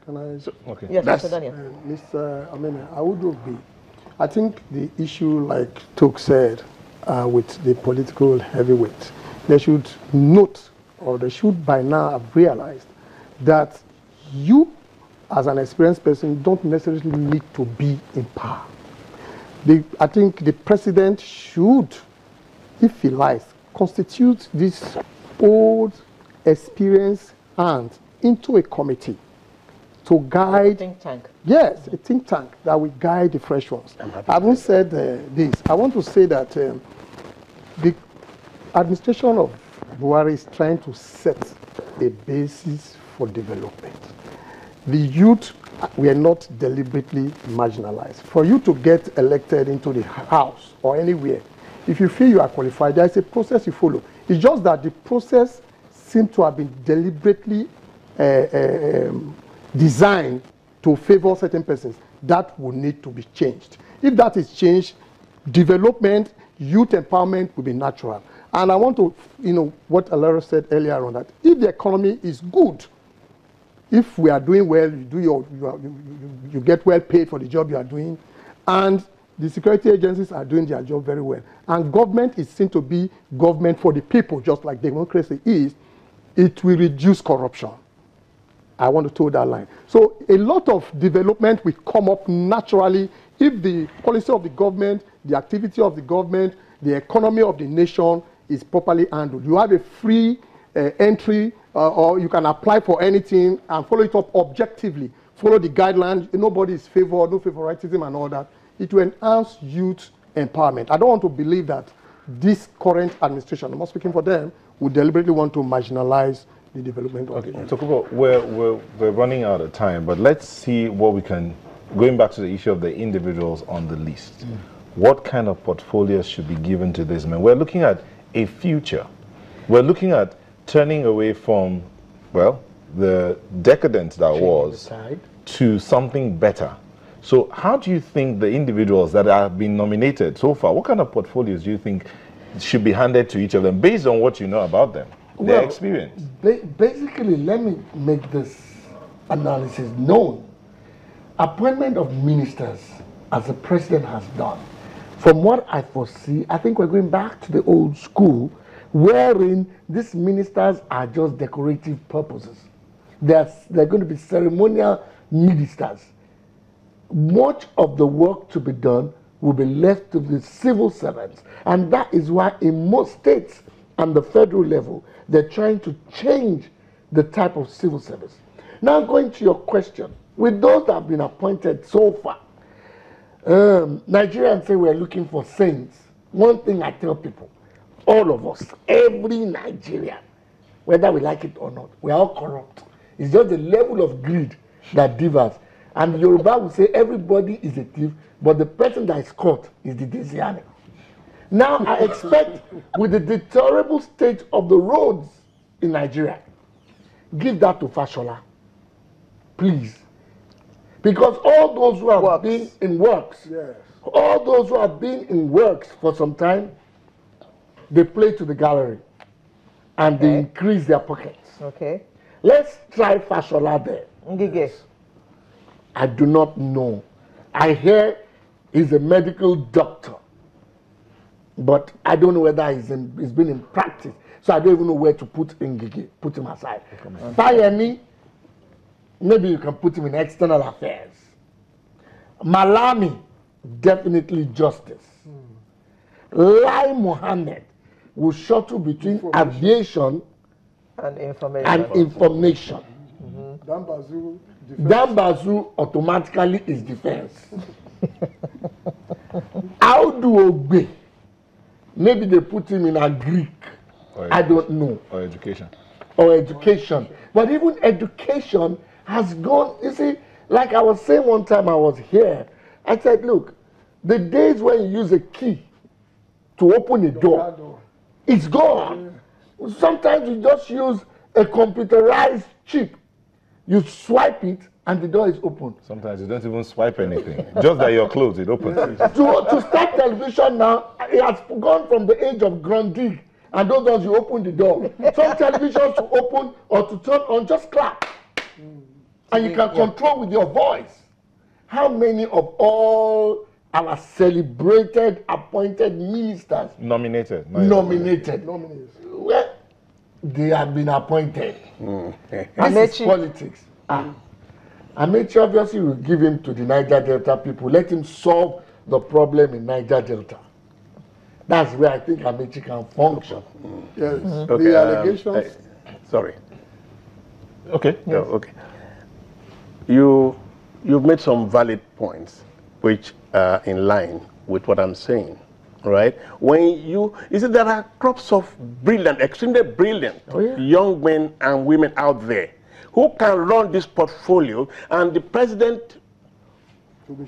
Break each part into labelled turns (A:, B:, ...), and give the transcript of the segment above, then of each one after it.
A: Can I?
B: Okay.
C: Yes, Mr. Daniel.
A: Mr. I would agree. I think the issue, like Took said, with the political heavyweight, they should note, or they should by now have realized that you, as an experienced person, don't necessarily need to be in power. I think the president should, if he likes, constitute this old, experienced hand into a committee to guide.
C: A think tank.
A: Yes, a think tank that will guide the fresh ones. I haven't said this. I want to say that the administration of Buhari is trying to set a basis for development. The youth were not deliberately marginalized. For you to get elected into the house or anywhere, if you feel you are qualified, there is a process you follow. It's just that the process seems to have been deliberately designed to favor certain persons. That will need to be changed. If that is changed, development, youth empowerment will be natural. And I want to, what Alara said earlier on, that if the economy is good, if we are doing well, you get well paid for the job you are doing, and the security agencies are doing their job very well, and government is seen to be government for the people, just like democracy is, it will reduce corruption. I want to toe that line. So a lot of development will come up naturally if the policy of the government, the activity of the government, the economy of the nation is properly handled. You have a free entry, or you can apply for anything and follow it up objectively. Follow the guidelines. Nobody is favored, no favoritism and all that. It will enhance youth empowerment. I don't want to believe that this current administration, I'm not speaking for them, would deliberately want to marginalize the development of the youth.
B: So we're running out of time, but let's see what we can, going back to the issue of the individuals on the list. What kind of portfolios should be given to these men? We're looking at a future. We're looking at turning away from, well, the decadence that was to something better. So how do you think the individuals that have been nominated so far, what kind of portfolios do you think should be handed to each of them based on what you know about them, their experience?
D: Basically, let me make this analysis known. Appointment of ministers, as the president has done, from what I foresee, I think we're going back to the old school, wherein these ministers are just decorative purposes. They're going to be ceremonial ministers. Much of the work to be done will be left to the civil servants. And that is why in most states and the federal level, they're trying to change the type of civil service. Now going to your question, with those that have been appointed so far, Nigerians say we're looking for saints. One thing I tell people, all of us, every Nigerian, whether we like it or not, we are all corrupt. It's just the level of greed that differs. And Yoruba will say everybody is a thief, but the person that is caught is the Desiani. Now I expect, with the deplorable state of the roads in Nigeria, give that to Fashola, please. Because all those who have been in works, all those who have been in works for some time, they play to the gallery and they increase their pockets.
C: Okay.
D: Let's try Fashola there.
C: Ngige.
D: I do not know. I hear he's a medical doctor, but I don't know whether he's been in practice. So I don't even know where to put Ngige, put him aside. Fayemi, maybe you can put him in external affairs. Malami, definitely justice. Lai Mohammed will shuttle between aviation
C: and information.
D: Dambazu automatically is defense. Audu Ogbe, maybe they put him in a Greek. I don't know.
B: Or education.
D: Or education. But even education has gone, you see, like I was saying one time I was here, I said, look, the days when you use a key to open a door, it's gone. Sometimes you just use a computerized chip. You swipe it and the door is open.
B: Sometimes you don't even swipe anything. Just that you're closed, it opens.
D: To start television now, it has gone from the age of Grundig. And those ones you open the door. Some televisions to open or to turn on, just clap. And you can control with your voice. How many of all our celebrated appointed ministers
B: nominated?
D: Well, they have been appointed. This is politics. Amechi obviously will give him to the Niger Delta people. Let him solve the problem in Niger Delta. That's where I think Amechi can function.
A: Yes.
E: Okay,
A: The allegations.
E: Sorry.
B: Okay.
E: Yeah, okay. You've made some valid points, which are in line with what I'm saying, right? When you see there are crops of brilliant, extremely brilliant young men and women out there who can run this portfolio, and the president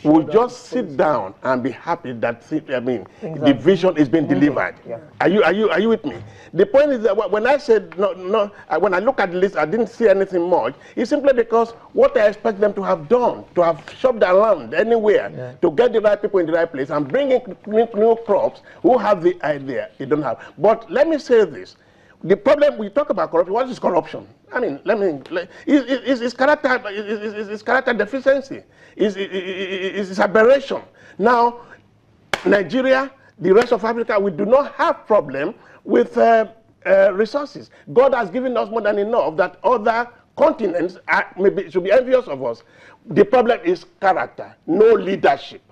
E: will just sit down and be happy that the vision is being delivered.
C: Yeah.
E: Are you with me? The point is that when I said when I look at the list, I didn't see anything much. It's simply because what I expect them to have done, to have shopped around anywhere, to get the right people in the right place and bring in new crops who have the idea, you don't have. But let me say this. The problem, we talk about corruption. What is corruption? I mean, it's character deficiency. It's aberration. Now, Nigeria, the rest of Africa, we do not have problem with resources. God has given us more than enough that other continents should be envious of us. The problem is character, no leadership.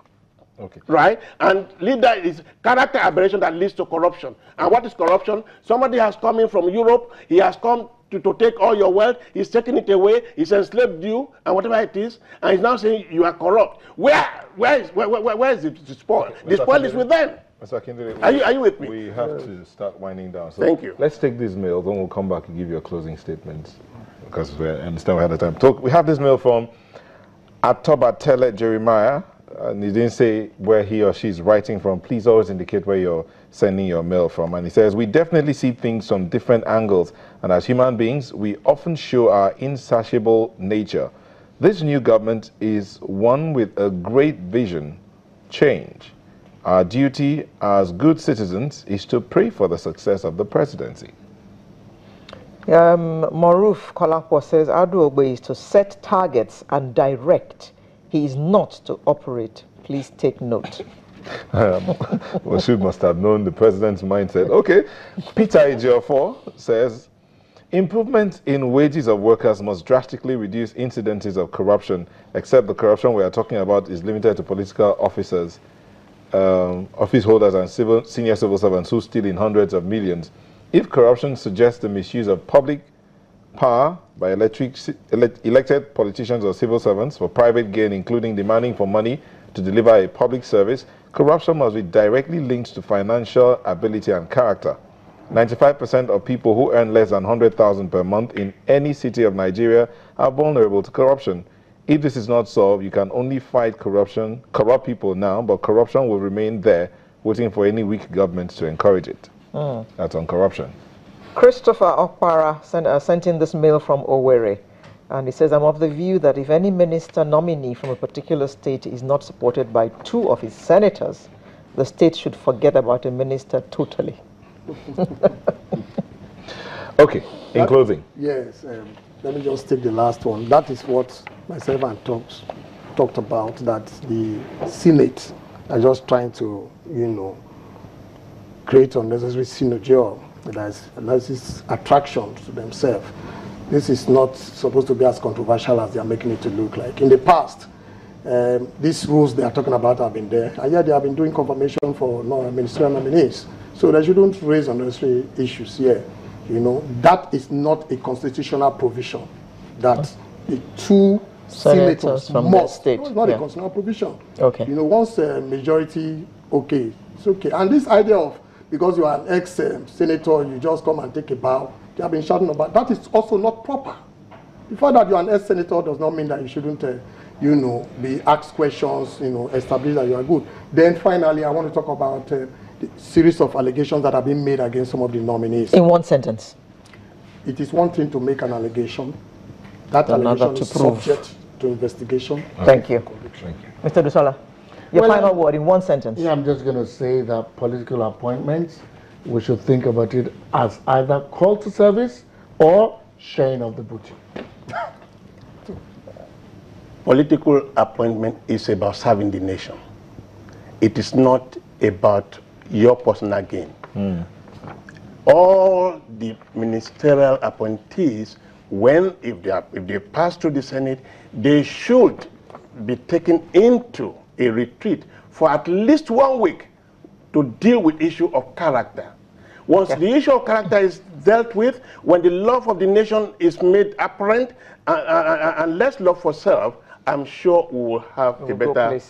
B: Okay.
E: Right? And leader is character aberration that leads to corruption. And what is corruption? Somebody has come in from Europe, he has come to take all your wealth, he's taking it away, he's enslaved you, and whatever it is, and he's now saying you are corrupt. Where is the spoil? The spoil is with them.
B: Mr. Akindele,
E: are you with me?
B: We have to start winding down. So
E: thank you.
B: Let's take this mail, then we'll come back and give you a closing statement, because we understand we had the time to talk. We have this mail from Atobatele Jeremiah. And he didn't say where he or she is writing from. Please always indicate where you're sending your mail from. And he says, we definitely see things from different angles. And as human beings, we often show our insatiable nature. This new government is one with a great vision, change. Our duty as good citizens is to pray for the success of the presidency.
C: Maruf Kolapo says, Adu Ogbe is to set targets and direct. He is not to operate. Please take note.
B: Washood must have known the president's mindset. Okay. Peter Ejiofor says, improvement in wages of workers must drastically reduce incidences of corruption, except the corruption we are talking about is limited to political officers, office holders and senior civil servants who steal in hundreds of millions. If corruption suggests the misuse of public power by elected politicians or civil servants for private gain, including demanding for money to deliver a public service, corruption must be directly linked to financial ability and character. 95% of people who earn less than 100,000 per month in any city of Nigeria are vulnerable to corruption. If this is not solved, you can only fight corrupt people now, but corruption will remain there, waiting for any weak government to encourage it. That's on corruption.
C: Christopher Okpara sent in this mail from Owerri, and he says, I'm of the view that if any minister nominee from a particular state is not supported by 2 of his senators, the state should forget about a minister totally.
B: Okay, in closing.
A: Yes, let me just take the last one. That is what myself and talked about, that the Senate are just trying to, create unnecessary synergy. There's this attraction to themselves. This is not supposed to be as controversial as they are making it to look like. In the past, these rules they are talking about have been there, and yet they have been doing confirmation for ministerial nominees. So they shouldn't raise unnecessary issues here. That is not a constitutional provision that the 2 senators
C: from
A: must.
C: the state.
A: No, it's not a constitutional provision.
C: Okay.
A: Once a majority, okay, it's okay. And this idea of because you are an ex-senator, you just come and take a bow. They have been shouting about that is also not proper. The fact that you are an ex-senator does not mean that you shouldn't, be asked questions, establish that you are good. Then finally, I want to talk about the series of allegations that have been made against some of the nominees.
C: In one sentence.
A: It is one thing to make an allegation. That allegation is subject to investigation.
C: Thank you.
B: Thank you.
C: Mr. Dusola, your final word in one sentence.
D: Yeah, I'm just going to say that political appointments, we should think about it as either call to service or sharing of the booty.
E: political appointment is about serving the nation. It is not about your personal gain. All the ministerial appointees, if they pass through the Senate, they should be taken into a retreat for at least 1 week to deal with issue of character. Once the issue of character is dealt with, when the love of the nation is made apparent and less love for self, I'm sure we will have a better,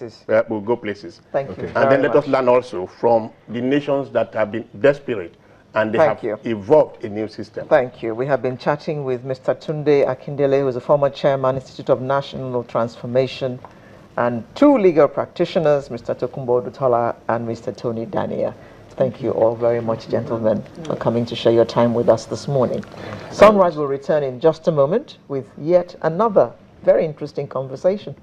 E: we'll go places.
C: Thank you.
E: And then let us learn also from the nations that have been desperate and they have evolved a new system.
C: Thank you. We have been chatting with Mr. Tunde Akindele, who is a former chairman, Institute of National Transformation, and 2 legal practitioners, Mr. Tokunbo Dutola and Mr. Tony Dania. Thank you all very much, gentlemen, for coming to share your time with us this morning. Sunrise will return in just a moment with yet another very interesting conversation.